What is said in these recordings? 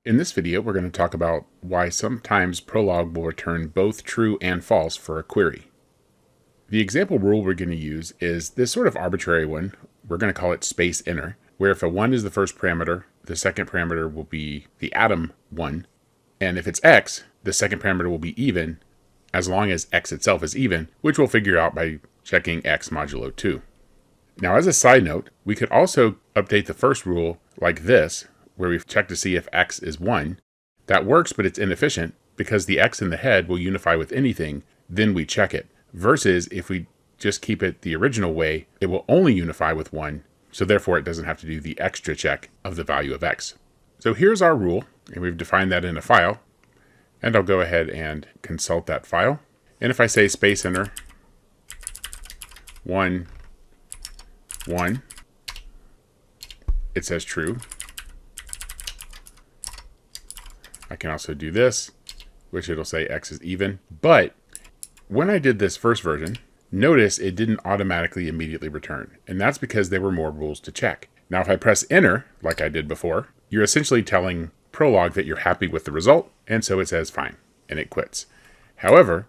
In this video, we're going to talk about why sometimes Prolog will return both true and false for a query. The example rule we're going to use is this sort of arbitrary one. We're going to call it space inner, where if a 1 is the first parameter, the second parameter will be the atom 1. And if it's x, the second parameter will be even, as long as x itself is even, which we'll figure out by checking x modulo 2. Now, as a side note, we could also update the first rule like this, where we've checked to see if x is 1. That works, but it's inefficient because the x in the head will unify with anything, then we check it. Versus if we just keep it the original way, it will only unify with 1, so therefore it doesn't have to do the extra check of the value of x. So here's our rule, and we've defined that in a file, and I'll go ahead and consult that file. And if I say space inner 1, 1, it says true. I can also do this, which it'll say x is even. But when I did this first version, notice it didn't automatically immediately return. And that's because there were more rules to check. Now, if I press enter, like I did before, you're essentially telling Prolog that you're happy with the result. And so it says fine, and it quits. However,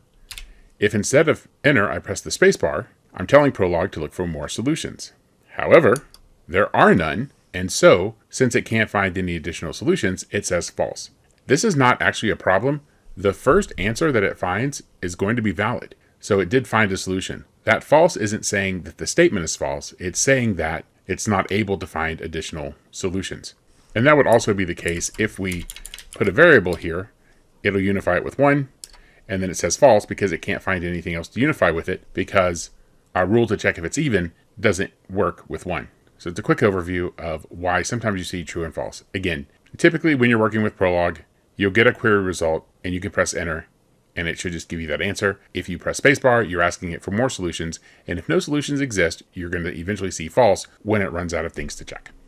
if instead of enter, I press the spacebar, I'm telling Prolog to look for more solutions. However, there are none. And so, since it can't find any additional solutions, it says false. This is not actually a problem. The first answer that it finds is going to be valid. So it did find a solution. That false isn't saying that the statement is false. It's saying that it's not able to find additional solutions. And that would also be the case if we put a variable here. It'll unify it with 1. And then it says false because it can't find anything else to unify with it, because our rule to check if it's even doesn't work with 1. So it's a quick overview of why sometimes you see true and false. Again, typically when you're working with Prolog, you'll get a query result and you can press enter and it should just give you that answer. If you press spacebar, you're asking it for more solutions. And if no solutions exist, you're going to eventually see false when it runs out of things to check.